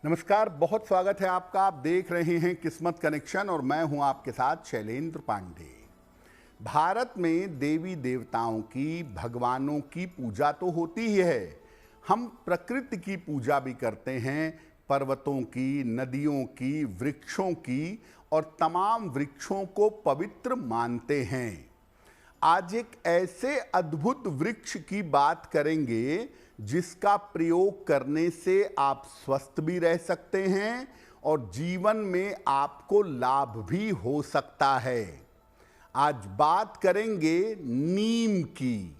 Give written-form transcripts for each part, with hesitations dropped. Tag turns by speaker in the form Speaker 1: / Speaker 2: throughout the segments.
Speaker 1: नमस्कार, बहुत स्वागत है आपका। आप देख रहे हैं किस्मत कनेक्शन और मैं हूं आपके साथ शैलेंद्र पांडे। भारत में देवी देवताओं की, भगवानों की पूजा तो होती ही है। हम प्रकृति की पूजा भी करते हैं, पर्वतों की, नदियों की, वृक्षों की, और तमाम वृक्षों को पवित्र मानते हैं। आज एक ऐसे अद्भुत वृक्ष की बात करेंगे जिसका प्रयोग करने से आप स्वस्थ भी रह सकते हैं और जीवन में आपको लाभ भी हो सकता है। आज बात करेंगे नीम की।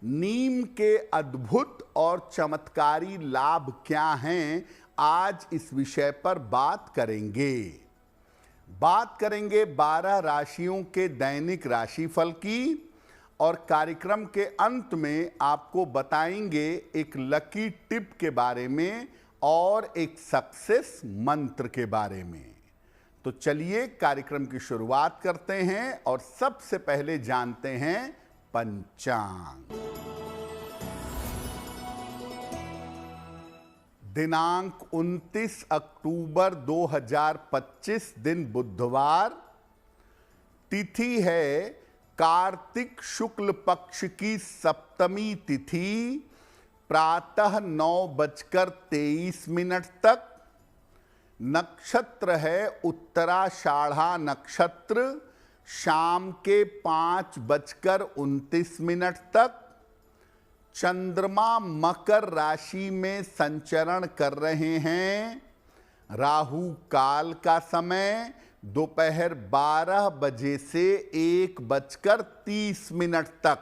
Speaker 1: नीम के अद्भुत और चमत्कारी लाभ क्या हैं, आज इस विषय पर बात करेंगे। बात करेंगे 12 राशियों के दैनिक राशिफल की और कार्यक्रम के अंत में आपको बताएंगे एक लकी टिप के बारे में और एक सक्सेस मंत्र के बारे में। तो चलिए कार्यक्रम की शुरुआत करते हैं और सबसे पहले जानते हैं पंचांग। दिनांक 29 अक्टूबर 2025 दिन बुधवार। तिथि है कार्तिक शुक्ल पक्ष की सप्तमी तिथि, प्रातः 9:23 तक। नक्षत्र है उत्तराषाढ़ा नक्षत्र, शाम के 5:29 तक। चंद्रमा मकर राशि में संचरण कर रहे हैं। राहु काल का समय दोपहर 12 बजे से 1:30 तक।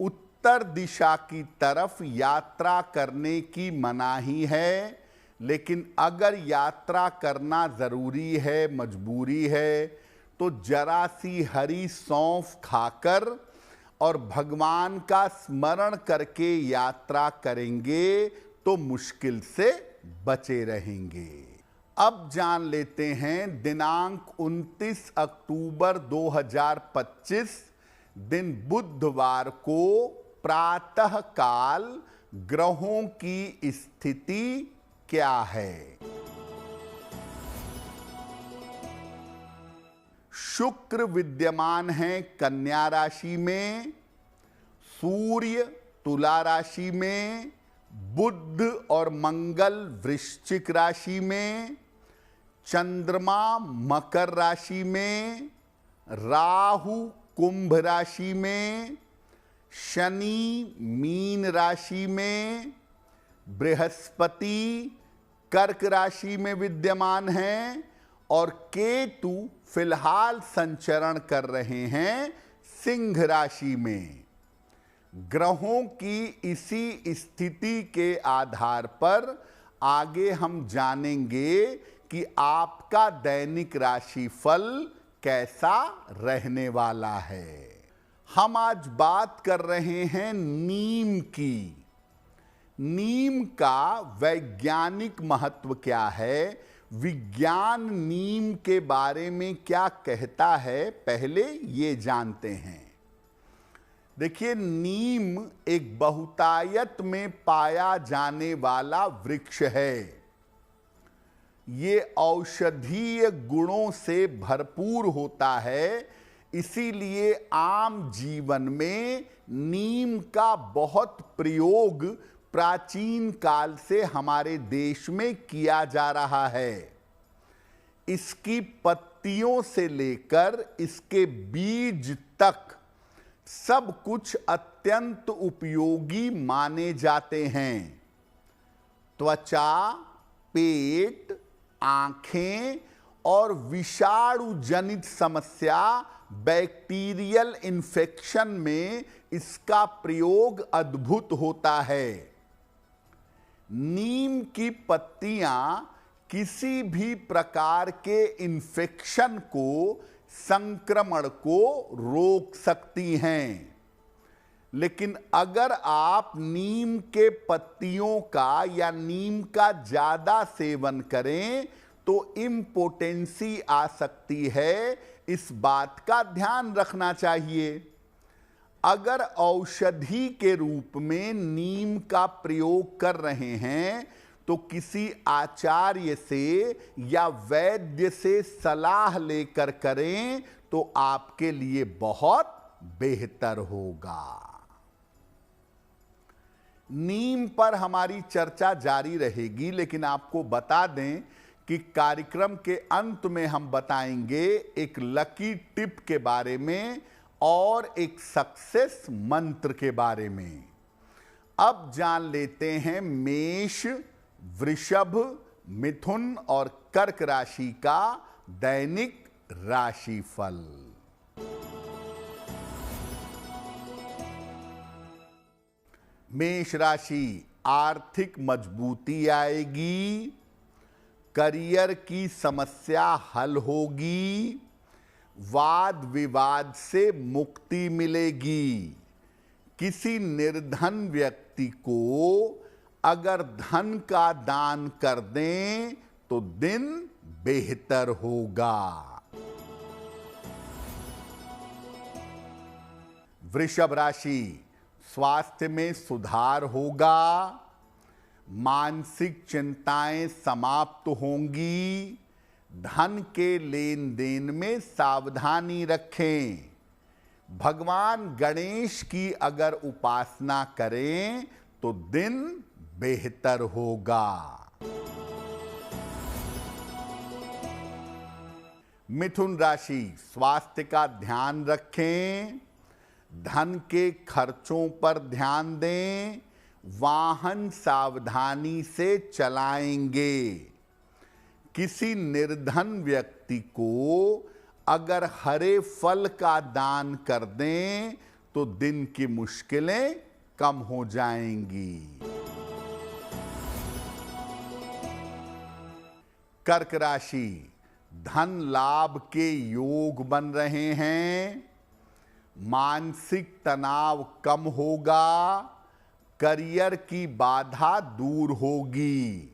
Speaker 1: उत्तर दिशा की तरफ यात्रा करने की मनाही है, लेकिन अगर यात्रा करना जरूरी है, मजबूरी है, तो जरा सी हरी सौंफ खाकर और भगवान का स्मरण करके यात्रा करेंगे तो मुश्किल से बचे रहेंगे। अब जान लेते हैं दिनांक 29 अक्टूबर 2025 दिन बुधवार को प्रातः काल ग्रहों की स्थिति क्या है। शुक्र विद्यमान है कन्या राशि में, सूर्य तुला राशि में, बुध और मंगल वृश्चिक राशि में, चंद्रमा मकर राशि में, राहु कुंभ राशि में, शनि मीन राशि में, बृहस्पति कर्क राशि में विद्यमान हैं और केतु फिलहाल संचरण कर रहे हैं सिंह राशि में। ग्रहों की इसी स्थिति के आधार पर आगे हम जानेंगे कि आपका दैनिक राशिफल कैसा रहने वाला है। हम आज बात कर रहे हैं नीम की। नीम का वैज्ञानिक महत्व क्या है, विज्ञान नीम के बारे में क्या कहता है, पहले ये जानते हैं। देखिए, नीम एक बहुतायत में पाया जाने वाला वृक्ष है। ये औषधीय गुणों से भरपूर होता है, इसीलिए आम जीवन में नीम का बहुत प्रयोग प्राचीन काल से हमारे देश में किया जा रहा है। इसकी पत्तियों से लेकर इसके बीज तक सब कुछ अत्यंत उपयोगी माने जाते हैं। त्वचा, पेट, आंखें और विषाणु जनित समस्या, बैक्टीरियल इन्फेक्शन में इसका प्रयोग अद्भुत होता है। नीम की पत्तियां किसी भी प्रकार के इन्फेक्शन को, संक्रमण को रोक सकती हैं। लेकिन अगर आप नीम के पत्तियों का या नीम का ज्यादा सेवन करें तो इम्पोटेंसी आ सकती है, इस बात का ध्यान रखना चाहिए। अगर औषधि के रूप में नीम का प्रयोग कर रहे हैं तो किसी आचार्य से या वैद्य से सलाह लेकर करें तो आपके लिए बहुत बेहतर होगा। नीम पर हमारी चर्चा जारी रहेगी, लेकिन आपको बता दें कि कार्यक्रम के अंत में हम बताएंगे एक लकी टिप के बारे में और एक सक्सेस मंत्र के बारे में। अब जान लेते हैं मेष, वृषभ, मिथुन और कर्क राशि का दैनिक राशिफल। मेष राशि, आर्थिक मजबूती आएगी, करियर की समस्या हल होगी, वाद विवाद से मुक्ति मिलेगी। किसी निर्धन व्यक्ति को अगर धन का दान कर दें तो दिन बेहतर होगा। वृषभ राशि, स्वास्थ्य में सुधार होगा, मानसिक चिंताएं समाप्त होंगी, धन के लेन देन में सावधानी रखें। भगवान गणेश की अगर उपासना करें तो दिन बेहतर होगा। मिथुन राशि, स्वास्थ्य का ध्यान रखें, धन के खर्चों पर ध्यान दें, वाहन सावधानी से चलाएंगे। किसी निर्धन व्यक्ति को अगर हरे फल का दान कर दें तो दिन की मुश्किलें कम हो जाएंगी। कर्क राशि, धन लाभ के योग बन रहे हैं, मानसिक तनाव कम होगा, करियर की बाधा दूर होगी।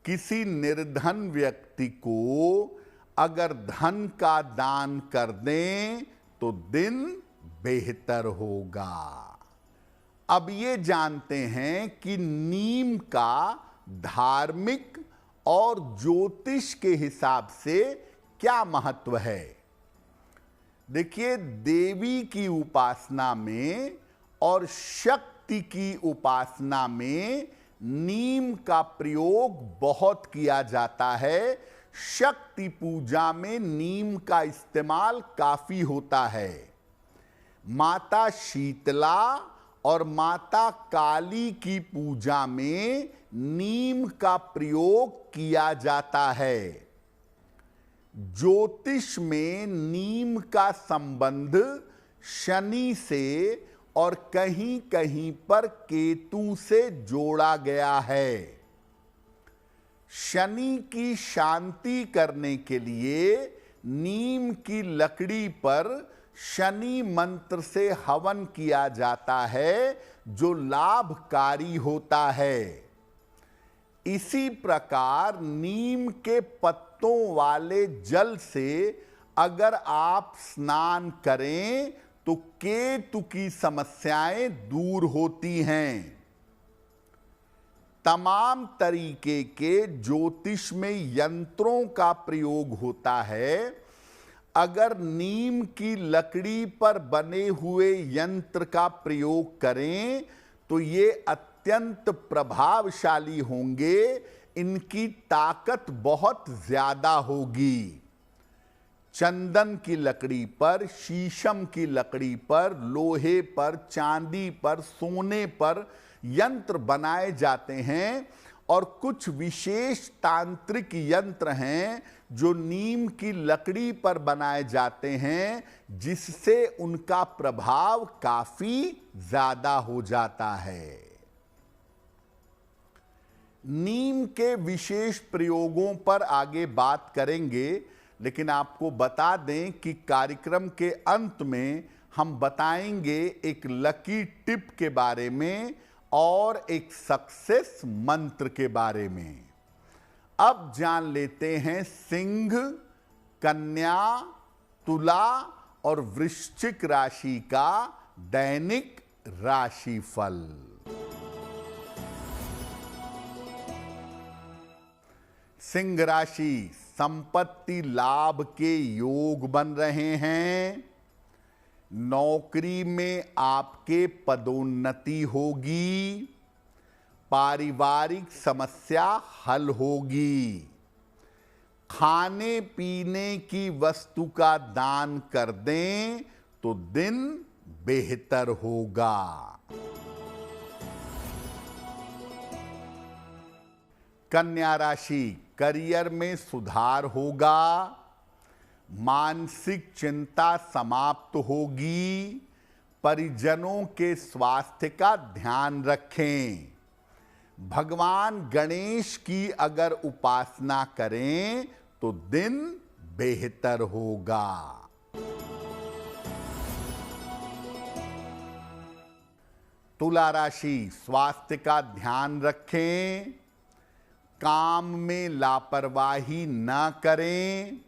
Speaker 1: किसी निर्धन व्यक्ति को अगर धन का दान कर दें तो दिन बेहतर होगा। अब ये जानते हैं कि नीम का धार्मिक और ज्योतिष के हिसाब से क्या महत्व है। देखिए, देवी की उपासना में और शक्ति की उपासना में नीम का प्रयोग बहुत किया जाता है। शक्ति पूजा में नीम का इस्तेमाल काफी होता है। माता शीतला और माता काली की पूजा में नीम का प्रयोग किया जाता है। ज्योतिष में नीम का संबंध शनि से और कहीं कहीं पर केतु से जोड़ा गया है। शनि की शांति करने के लिए नीम की लकड़ी पर शनि मंत्र से हवन किया जाता है, जो लाभकारी होता है। इसी प्रकार नीम के पत्तों वाले जल से अगर आप स्नान करें तो केतु की समस्याएं दूर होती हैं। तमाम तरीके के ज्योतिष में यंत्रों का प्रयोग होता है। अगर नीम की लकड़ी पर बने हुए यंत्र का प्रयोग करें तो ये अत्यंत प्रभावशाली होंगे, इनकी ताकत बहुत ज्यादा होगी। चंदन की लकड़ी पर, शीशम की लकड़ी पर, लोहे पर, चांदी पर, सोने पर यंत्र बनाए जाते हैं और कुछ विशेष तांत्रिक यंत्र हैं जो नीम की लकड़ी पर बनाए जाते हैं, जिससे उनका प्रभाव काफी ज्यादा हो जाता है। नीम के विशेष प्रयोगों पर आगे बात करेंगे, लेकिन आपको बता दें कि कार्यक्रम के अंत में हम बताएंगे एक लकी टिप के बारे में और एक सक्सेस मंत्र के बारे में। अब जान लेते हैं सिंह, कन्या, तुला और वृश्चिक राशि का दैनिक राशिफल। सिंह राशि, संपत्ति लाभ के योग बन रहे हैं। नौकरी में आपके पदोन्नति होगी। पारिवारिक समस्या हल होगी। खाने पीने की वस्तु का दान कर दें तो दिन बेहतर होगा। कन्या राशि, करियर में सुधार होगा। मानसिक चिंता समाप्त होगी। परिजनों के स्वास्थ्य का ध्यान रखें। भगवान गणेश की अगर उपासना करें तो दिन बेहतर होगा। तुला राशि, स्वास्थ्य का ध्यान रखें। काम में लापरवाही न करें।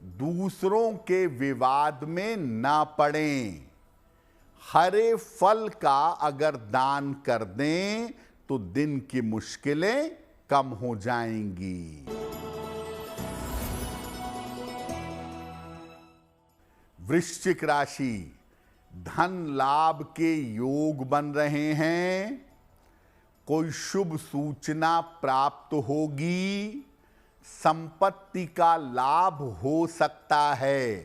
Speaker 1: दूसरों के विवाद में न पड़ें। हरे फल का अगर दान कर दें तो दिन की मुश्किलें कम हो जाएंगी। वृश्चिक राशि, धन लाभ के योग बन रहे हैं। कोई शुभ सूचना प्राप्त होगी। संपत्ति का लाभ हो सकता है।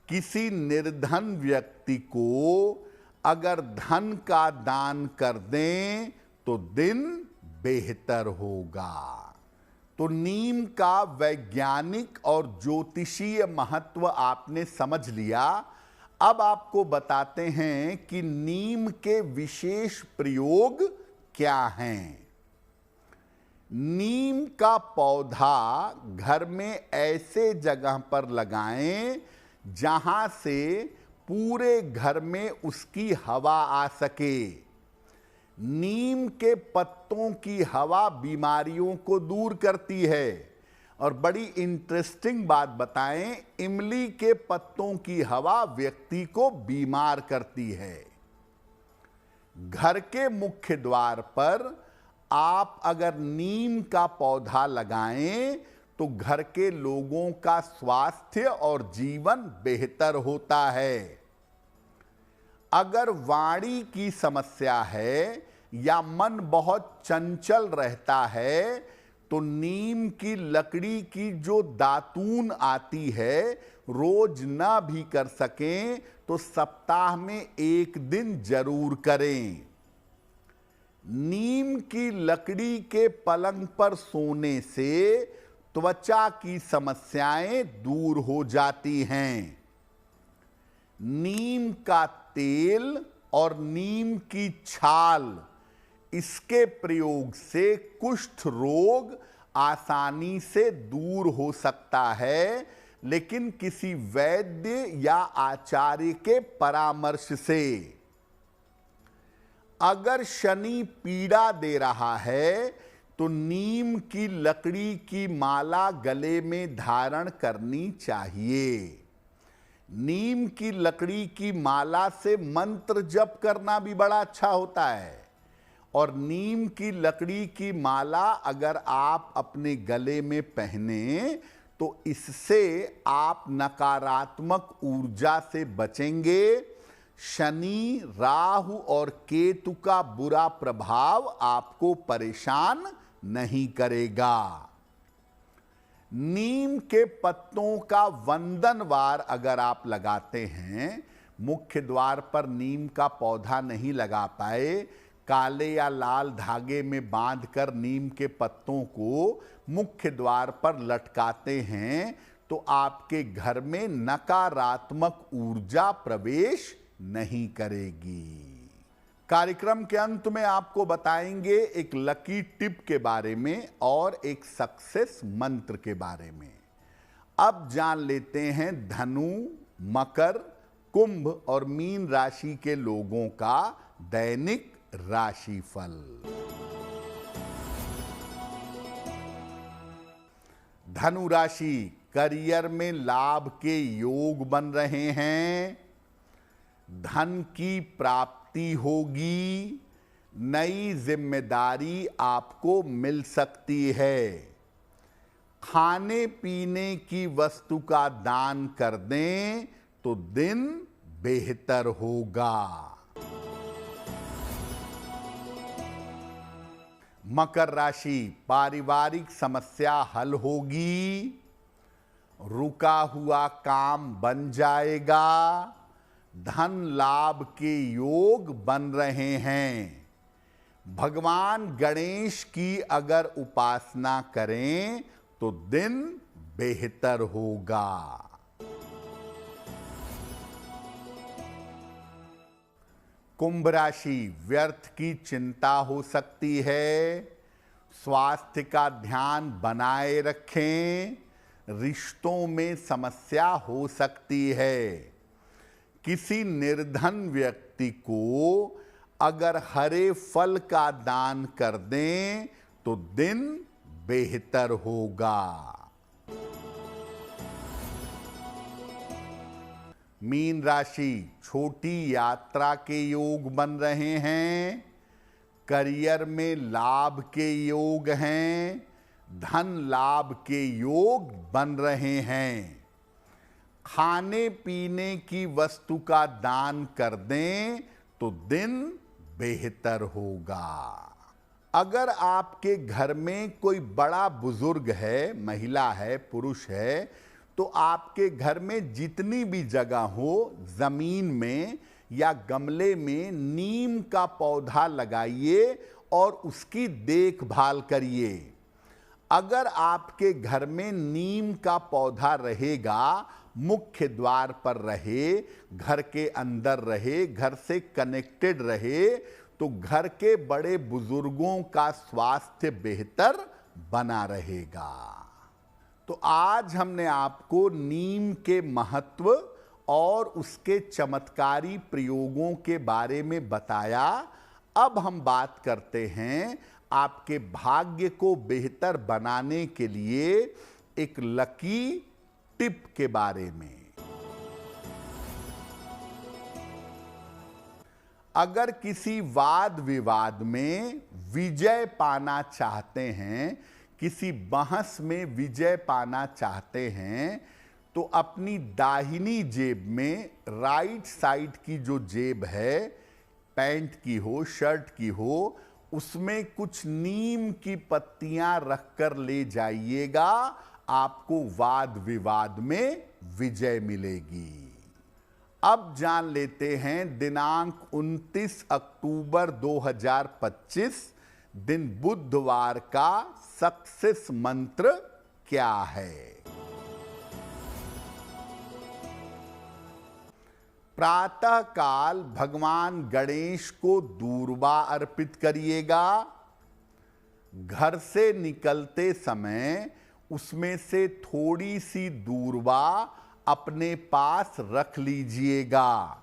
Speaker 1: किसी निर्धन व्यक्ति को अगर धन का दान कर दें तो दिन बेहतर होगा। तो नीम का वैज्ञानिक और ज्योतिषीय महत्व आपने समझ लिया। अब आपको बताते हैं कि नीम के विशेष प्रयोग क्या हैं। नीम का पौधा घर में ऐसे जगह पर लगाएं जहां से पूरे घर में उसकी हवा आ सके। नीम के पत्तों की हवा बीमारियों को दूर करती है। और बड़ी इंटरेस्टिंग बात बताएं, इमली के पत्तों की हवा व्यक्ति को बीमार करती है। घर के मुख्य द्वार पर आप अगर नीम का पौधा लगाएं तो घर के लोगों का स्वास्थ्य और जीवन बेहतर होता है। अगर वाणी की समस्या है या मन बहुत चंचल रहता है तो नीम की लकड़ी की जो दातून आती है, रोज ना भी कर सकें तो सप्ताह में एक दिन जरूर करें। नीम की लकड़ी के पलंग पर सोने से त्वचा की समस्याएं दूर हो जाती हैं। नीम का तेल और नीम की छाल, इसके प्रयोग से कुष्ठ रोग आसानी से दूर हो सकता है, लेकिन किसी वैद्य या आचार्य के परामर्श से। अगर शनि पीड़ा दे रहा है तो नीम की लकड़ी की माला गले में धारण करनी चाहिए। नीम की लकड़ी की माला से मंत्र जप करना भी बड़ा अच्छा होता है। और नीम की लकड़ी की माला अगर आप अपने गले में पहने तो इससे आप नकारात्मक ऊर्जा से बचेंगे। शनि, राहु और केतु का बुरा प्रभाव आपको परेशान नहीं करेगा। नीम के पत्तों का वंदनवार अगर आप लगाते हैं, मुख्य द्वार पर नीम का पौधा नहीं लगा पाए, काले या लाल धागे में बांधकर नीम के पत्तों को मुख्य द्वार पर लटकाते हैं तो आपके घर में नकारात्मक ऊर्जा प्रवेश नहीं करेगी। कार्यक्रम के अंत में आपको बताएंगे एक लकी टिप के बारे में और एक सक्सेस मंत्र के बारे में। अब जान लेते हैं धनु, मकर, कुंभ और मीन राशि के लोगों का दैनिक राशिफल। धनु राशि, करियर में लाभ के योग बन रहे हैं। धन की प्राप्ति होगी। नई जिम्मेदारी आपको मिल सकती है। खाने पीने की वस्तु का दान कर दें तो दिन बेहतर होगा। मकर राशि, पारिवारिक समस्या हल होगी, रुका हुआ काम बन जाएगा, धन लाभ के योग बन रहे हैं। भगवान गणेश की अगर उपासना करें तो दिन बेहतर होगा। कुंभ राशि, व्यर्थ की चिंता हो सकती है, स्वास्थ्य का ध्यान बनाए रखें, रिश्तों में समस्या हो सकती है। किसी निर्धन व्यक्ति को अगर हरे फल का दान कर दें तो दिन बेहतर होगा। मीन राशि, छोटी यात्रा के योग बन रहे हैं, करियर में लाभ के योग हैं, धन लाभ के योग बन रहे हैं। खाने पीने की वस्तु का दान कर दें तो दिन बेहतर होगा। अगर आपके घर में कोई बड़ा बुजुर्ग है, महिला है, पुरुष है, तो आपके घर में जितनी भी जगह हो, जमीन में या गमले में नीम का पौधा लगाइए और उसकी देखभाल करिए। अगर आपके घर में नीम का पौधा रहेगा, मुख्य द्वार पर रहे, घर के अंदर रहे, घर से कनेक्टेड रहे, तो घर के बड़े बुजुर्गों का स्वास्थ्य बेहतर बना रहेगा। तो आज हमने आपको नीम के महत्व और उसके चमत्कारी प्रयोगों के बारे में बताया। अब हम बात करते हैं आपके भाग्य को बेहतर बनाने के लिए एक लकी टिप के बारे में। अगर किसी वाद विवाद में विजय पाना चाहते हैं, किसी बहस में विजय पाना चाहते हैं, तो अपनी दाहिनी जेब में, राइट साइड की जो जेब है, पैंट की हो, शर्ट की हो, उसमें कुछ नीम की पत्तियां रखकर ले जाइएगा। आपको वाद विवाद में विजय मिलेगी। अब जान लेते हैं दिनांक 29 अक्टूबर 2025 दिन बुधवार का सक्सेस मंत्र क्या है। प्रातः काल भगवान गणेश को दूर्वा अर्पित करिएगा। घर से निकलते समय उसमें से थोड़ी सी दूर्वा अपने पास रख लीजिएगा।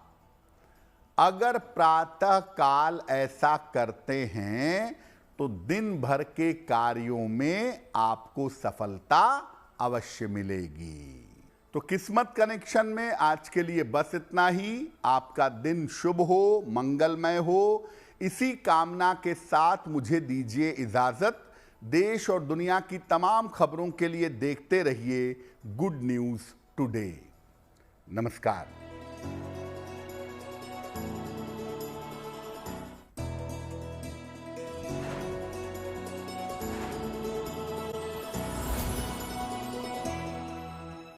Speaker 1: अगर प्रातः काल ऐसा करते हैं तो दिन भर के कार्यों में आपको सफलता अवश्य मिलेगी। तो किस्मत कनेक्शन में आज के लिए बस इतना ही। आपका दिन शुभ हो, मंगलमय हो, इसी कामना के साथ मुझे दीजिए इजाजत। देश और दुनिया की तमाम खबरों के लिए देखते रहिए गुड न्यूज़ टुडे। नमस्कार।